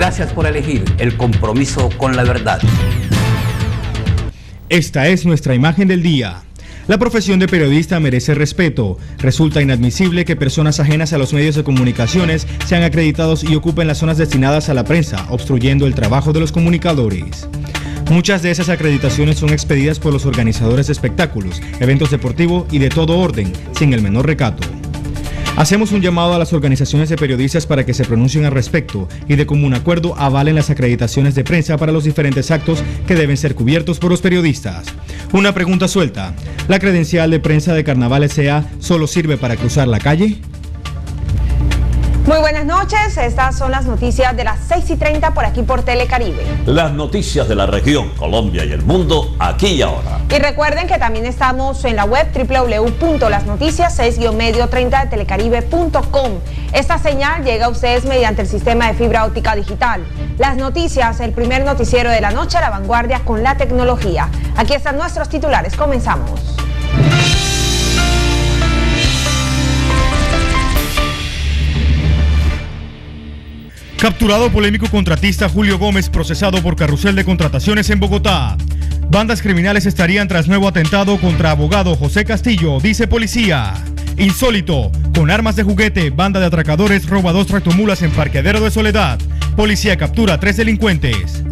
Gracias por elegir el compromiso con la verdad. Esta es nuestra imagen del día. La profesión de periodista merece respeto. Resulta inadmisible que personas ajenas a los medios de comunicaciones sean acreditados y ocupen las zonas destinadas a la prensa, obstruyendo el trabajo de los comunicadores. Muchas de esas acreditaciones son expedidas por los organizadores de espectáculos, eventos deportivos y de todo orden, sin el menor recato. Hacemos un llamado a las organizaciones de periodistas para que se pronuncien al respecto y de común acuerdo avalen las acreditaciones de prensa para los diferentes actos que deben ser cubiertos por los periodistas. Una pregunta suelta: ¿la credencial de prensa de Carnaval S.A. solo sirve para cruzar la calle? Muy buenas noches, estas son las noticias de las 6:30 por aquí por Telecaribe. Las noticias de la región, Colombia y el mundo, aquí y ahora. Y recuerden que también estamos en la web www.lasnoticias6-medio30 de telecaribe.com. Esta señal llega a ustedes mediante el sistema de fibra óptica digital. Las noticias, el primer noticiero de la noche a la vanguardia con la tecnología. Aquí están nuestros titulares, comenzamos. Capturado polémico contratista Julio Gómez, procesado por carrusel de contrataciones en Bogotá. Bandas criminales estarían tras nuevo atentado contra abogado José Castillo, dice policía. Insólito, con armas de juguete, banda de atracadores roba 2 tractomulas en Parqueadero de Soledad. Policía captura a 3 delincuentes.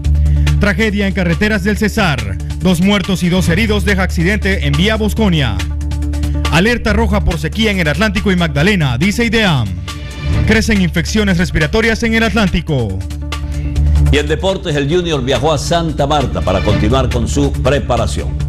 Tragedia en carreteras del Cesar. 2 muertos y 2 heridos deja accidente en vía Bosconia. Alerta roja por sequía en el Atlántico y Magdalena, dice IDEAM. Crecen infecciones respiratorias en el Atlántico. Y en deportes, el Junior viajó a Santa Marta para continuar con su preparación.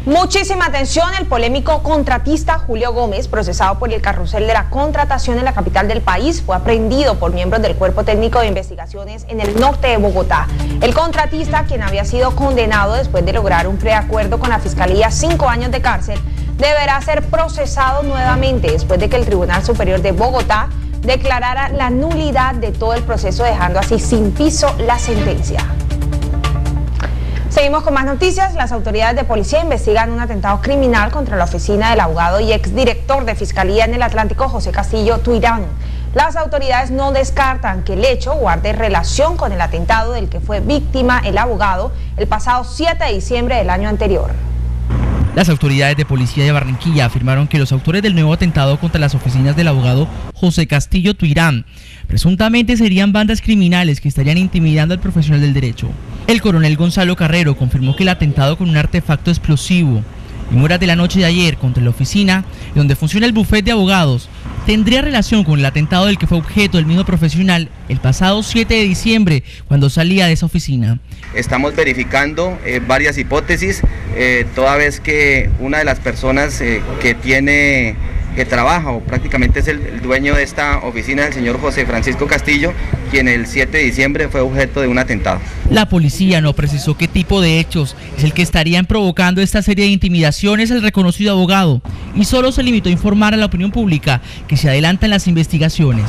Muchísima atención, el polémico contratista Julio Gómez, procesado por el carrusel de la contratación en la capital del país, fue aprehendido por miembros del Cuerpo Técnico de Investigaciones en el norte de Bogotá. El contratista, quien había sido condenado después de lograr un preacuerdo con la Fiscalía 5 años de cárcel, deberá ser procesado nuevamente después de que el Tribunal Superior de Bogotá declarara la nulidad de todo el proceso, dejando así sin piso la sentencia. Seguimos con más noticias. Las autoridades de policía investigan un atentado criminal contra la oficina del abogado y exdirector de Fiscalía en el Atlántico, José Castillo Tuirán. Las autoridades no descartan que el hecho guarde relación con el atentado del que fue víctima el abogado el pasado 7 de diciembre del año anterior. Las autoridades de policía de Barranquilla afirmaron que los autores del nuevo atentado contra las oficinas del abogado José Castillo Tuirán presuntamente serían bandas criminales que estarían intimidando al profesional del derecho. El coronel Gonzalo Carrero confirmó que el atentado con un artefacto explosivo en horas de la noche de ayer contra la oficina donde funciona el bufete de abogados tendría relación con el atentado del que fue objeto el mismo profesional el pasado 7 de diciembre cuando salía de esa oficina. Estamos verificando varias hipótesis, toda vez que una de las personas que trabaja o prácticamente es el dueño de esta oficina, el señor José Francisco Castillo, quien el 7 de diciembre fue objeto de un atentado. La policía no precisó qué tipo de hechos es el que estarían provocando esta serie de intimidaciones al reconocido abogado y solo se limitó a informar a la opinión pública que se adelantan las investigaciones.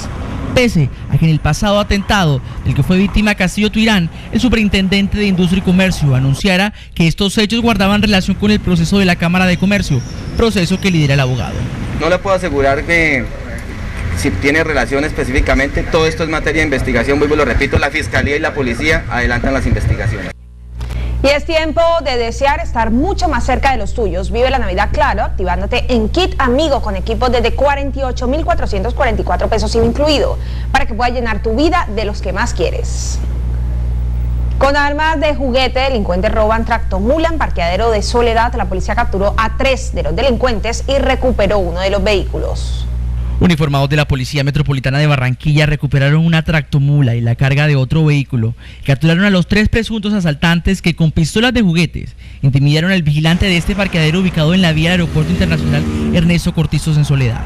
Pese a que en el pasado atentado del que fue víctima Castillo Tuirán, el superintendente de Industria y Comercio anunciara que estos hechos guardaban relación con el proceso de la Cámara de Comercio, proceso que lidera el abogado. No le puedo asegurar que si tiene relación específicamente, todo esto es materia de investigación, vuelvo y lo repito, la Fiscalía y la Policía adelantan las investigaciones. Y es tiempo de desear estar mucho más cerca de los tuyos. Vive la Navidad claro, activándote en Kit Amigo con equipos desde 48.444 pesos sin incluido, para que puedas llenar tu vida de los que más quieres. Con armas de juguete, delincuentes roban tractomula en Parqueadero de Soledad. La policía capturó a 3 de los delincuentes y recuperó uno de los vehículos. Uniformados de la Policía Metropolitana de Barranquilla recuperaron una tractomula y la carga de otro vehículo. Capturaron a los 3 presuntos asaltantes que con pistolas de juguetes intimidaron al vigilante de este parqueadero ubicado en la vía del Aeropuerto Internacional Ernesto Cortizos en Soledad.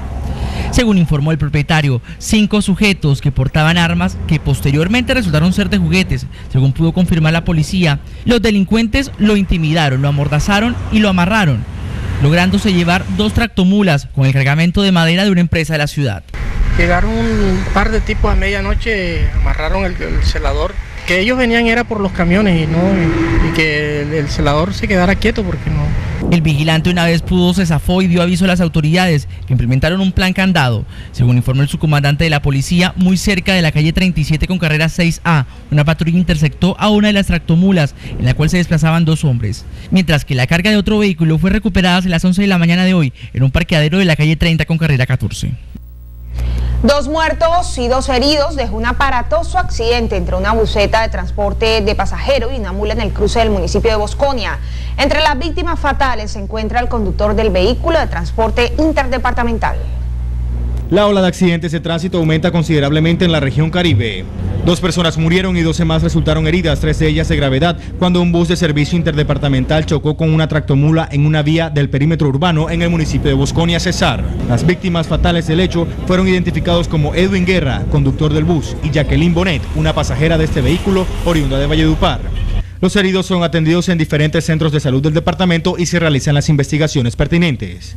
Según informó el propietario, 5 sujetos que portaban armas que posteriormente resultaron ser de juguetes. Según pudo confirmar la policía, los delincuentes lo intimidaron, lo amordazaron y lo amarraron, lográndose llevar 2 tractomulas con el cargamento de madera de una empresa de la ciudad. Llegaron un par de tipos a medianoche, amarraron el celador. Que ellos venían era por los camiones y que el celador se quedara quieto porque El vigilante una vez pudo se zafó y dio aviso a las autoridades que implementaron un plan candado. Según informó el subcomandante de la policía, muy cerca de la calle 37 con carrera 6A, una patrulla interceptó a una de las tractomulas en la cual se desplazaban 2 hombres, mientras que la carga de otro vehículo fue recuperada a las 11 de la mañana de hoy en un parqueadero de la calle 30 con carrera 14. 2 muertos y 2 heridos dejó un aparatoso accidente entre una buseta de transporte de pasajeros y una mula en el cruce del municipio de Bosconia. Entre las víctimas fatales se encuentra el conductor del vehículo de transporte interdepartamental. La ola de accidentes de tránsito aumenta considerablemente en la región Caribe. 2 personas murieron y 12 más resultaron heridas, 3 de ellas de gravedad, cuando un bus de servicio interdepartamental chocó con una tractomula en una vía del perímetro urbano en el municipio de Bosconia, Cesar. Las víctimas fatales del hecho fueron identificados como Edwin Guerra, conductor del bus, y Jacqueline Bonet, una pasajera de este vehículo oriunda de Valledupar. Los heridos son atendidos en diferentes centros de salud del departamento y se realizan las investigaciones pertinentes.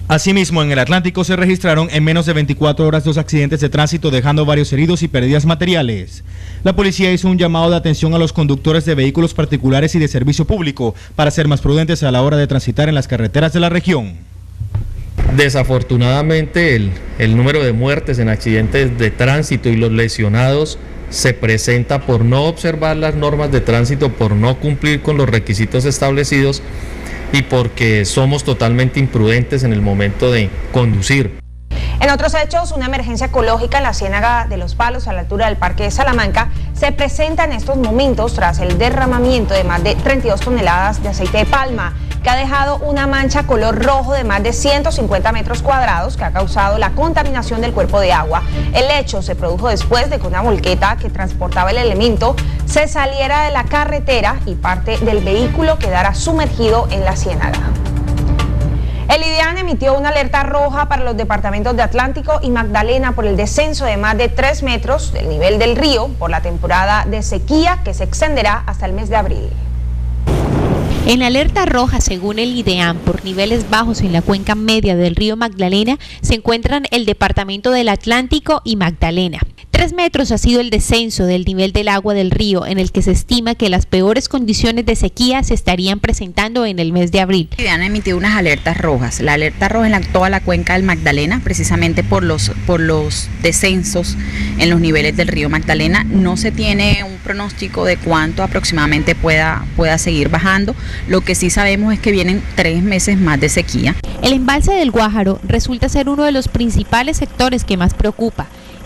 Asimismo, en el Atlántico se registraron en menos de 24 horas 2 accidentes de tránsito, dejando varios heridos y pérdidas materiales. La policía hizo un llamado de atención a los conductores de vehículos particulares y de servicio público para ser más prudentes a la hora de transitar en las carreteras de la región. Desafortunadamente, el número de muertes en accidentes de tránsito y los lesionados se presenta por no observar las normas de tránsito, por no cumplir con los requisitos establecidos y porque somos totalmente imprudentes en el momento de conducir. En otros hechos, una emergencia ecológica en la Ciénaga de los Palos, a la altura del Parque de Salamanca, se presenta en estos momentos tras el derramamiento de más de 32 toneladas de aceite de palma, que ha dejado una mancha color rojo de más de 150 metros cuadrados que ha causado la contaminación del cuerpo de agua. El hecho se produjo después de que una volqueta que transportaba el elemento se saliera de la carretera y parte del vehículo quedara sumergido en la ciénaga. El IDEAN emitió una alerta roja para los departamentos de Atlántico y Magdalena por el descenso de más de 3 metros del nivel del río por la temporada de sequía que se extenderá hasta el mes de abril. En la alerta roja, según el IDEAN, por niveles bajos en la cuenca media del río Magdalena, se encuentran el departamento del Atlántico y Magdalena. 3 metros ha sido el descenso del nivel del agua del río, en el que se estima que las peores condiciones de sequía se estarían presentando en el mes de abril. El IDEAN emitió unas alertas rojas. La alerta roja en toda la cuenca del Magdalena, precisamente por los descensos en los niveles del río Magdalena. No se tiene un pronóstico de cuánto aproximadamente pueda seguir bajando. Lo que sí sabemos es que vienen 3 meses más de sequía. El embalse del Guájaro resulta ser uno de los principales sectores que más preocupa,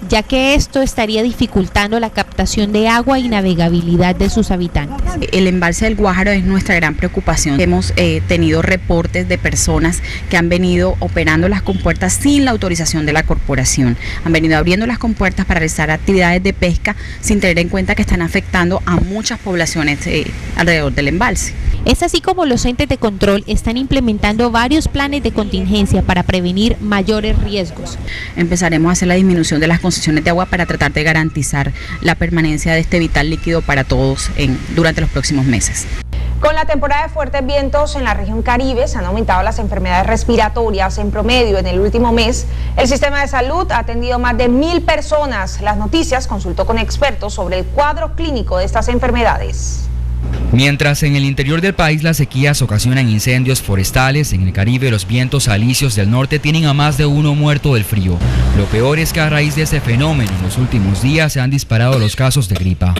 ya que esto estaría dificultando la captación de agua y navegabilidad de sus habitantes. El embalse del Guájaro es nuestra gran preocupación. Hemos tenido reportes de personas que han venido operando las compuertas sin la autorización de la corporación. Han venido abriendo las compuertas para realizar actividades de pesca sin tener en cuenta que están afectando a muchas poblaciones alrededor del embalse. Es así como los entes de control están implementando varios planes de contingencia para prevenir mayores riesgos. Empezaremos a hacer la disminución de las concesiones de agua para tratar de garantizar la permanencia de este vital líquido para todos durante los próximos meses. Con la temporada de fuertes vientos en la región Caribe se han aumentado las enfermedades respiratorias en promedio en el último mes. El sistema de salud ha atendido más de 1.000 personas. Las Noticias consultó con expertos sobre el cuadro clínico de estas enfermedades. Mientras en el interior del país las sequías ocasionan incendios forestales, en el Caribe los vientos alisios del norte tienen a más de 1 muerto del frío. Lo peor es que a raíz de este fenómeno en los últimos días se han disparado los casos de gripa.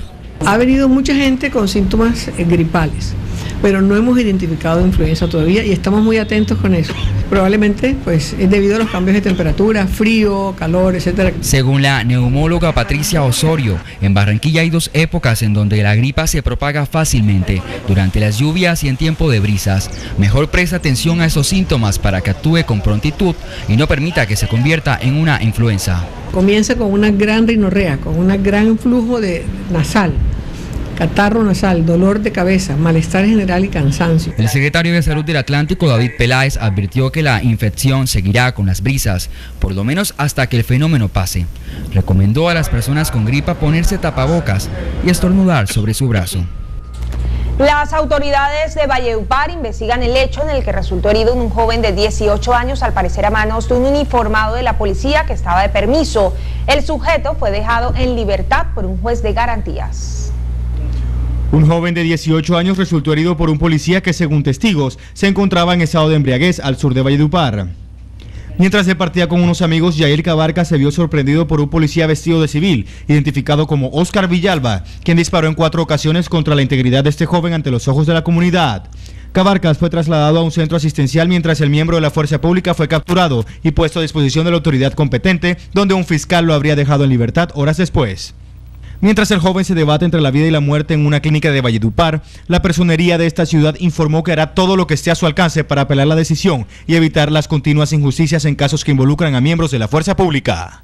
Ha venido mucha gente con síntomas gripales, pero no hemos identificado influenza todavía y estamos muy atentos con eso. Probablemente pues es debido a los cambios de temperatura, frío, calor, etcétera. Según la neumóloga Patricia Osorio, en Barranquilla hay 2 épocas en donde la gripa se propaga fácilmente, durante las lluvias y en tiempo de brisas. Mejor presta atención a esos síntomas para que actúe con prontitud y no permita que se convierta en una influenza. Comienza con una gran rinorrea, con un gran flujo nasal, catarro nasal, dolor de cabeza, malestar general y cansancio. El secretario de Salud del Atlántico, David Peláez, advirtió que la infección seguirá con las brisas, por lo menos hasta que el fenómeno pase. Recomendó a las personas con gripa ponerse tapabocas y estornudar sobre su brazo. Las autoridades de Valledupar investigan el hecho en el que resultó herido un joven de 18 años, al parecer a manos de un uniformado de la policía que estaba de permiso. El sujeto fue dejado en libertad por un juez de garantías. Un joven de 18 años resultó herido por un policía que, según testigos, se encontraba en estado de embriaguez al sur de Valledupar. Mientras se partía con unos amigos, Yair Cabarca se vio sorprendido por un policía vestido de civil, identificado como Oscar Villalba, quien disparó en 4 ocasiones contra la integridad de este joven ante los ojos de la comunidad. Cabarcas fue trasladado a un centro asistencial mientras el miembro de la fuerza pública fue capturado y puesto a disposición de la autoridad competente, donde un fiscal lo habría dejado en libertad horas después. Mientras el joven se debate entre la vida y la muerte en una clínica de Valledupar, la personería de esta ciudad informó que hará todo lo que esté a su alcance para apelar la decisión y evitar las continuas injusticias en casos que involucran a miembros de la fuerza pública.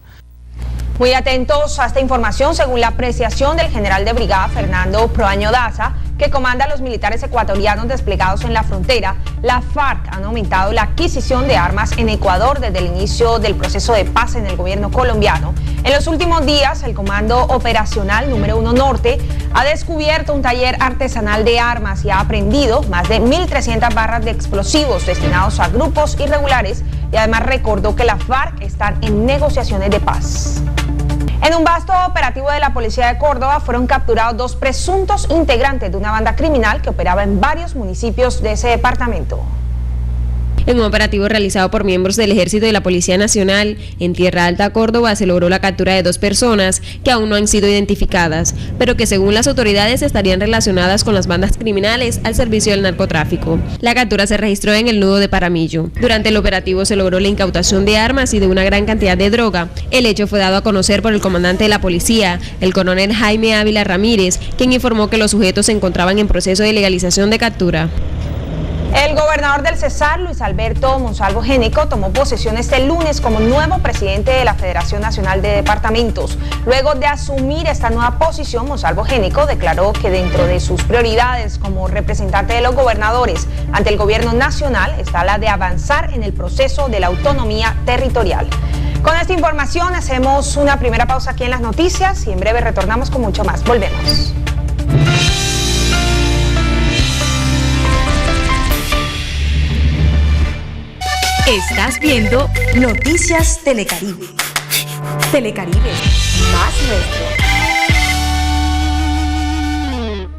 Muy atentos a esta información, según la apreciación del general de brigada Fernando Proaño Daza, que comanda a los militares ecuatorianos desplegados en la frontera, la FARC han aumentado la adquisición de armas en Ecuador desde el inicio del proceso de paz en el gobierno colombiano. En los últimos días, el Comando Operacional número 1 Norte ha descubierto un taller artesanal de armas y ha aprehendido más de 1.300 barras de explosivos destinados a grupos irregulares, y además recordó que la FARC están en negociaciones de paz. En un vasto operativo de la Policía de Córdoba fueron capturados 2 presuntos integrantes de una banda criminal que operaba en varios municipios de ese departamento. En un operativo realizado por miembros del Ejército y la Policía Nacional en Tierra Alta, Córdoba, se logró la captura de 2 personas que aún no han sido identificadas, pero que según las autoridades estarían relacionadas con las bandas criminales al servicio del narcotráfico. La captura se registró en el nudo de Paramillo. Durante el operativo se logró la incautación de armas y de una gran cantidad de droga. El hecho fue dado a conocer por el comandante de la policía, el coronel Jaime Ávila Ramírez, quien informó que los sujetos se encontraban en proceso de legalización de captura. El gobernador del Cesar, Luis Alberto Monsalvo Génico, tomó posesión este lunes como nuevo presidente de la Federación Nacional de Departamentos. Luego de asumir esta nueva posición, Monsalvo Génico declaró que dentro de sus prioridades como representante de los gobernadores ante el gobierno nacional está la de avanzar en el proceso de la autonomía territorial. Con esta información hacemos una primera pausa aquí en las noticias y en breve retornamos con mucho más. Volvemos. Estás viendo Noticias Telecaribe. Telecaribe, más nuestro.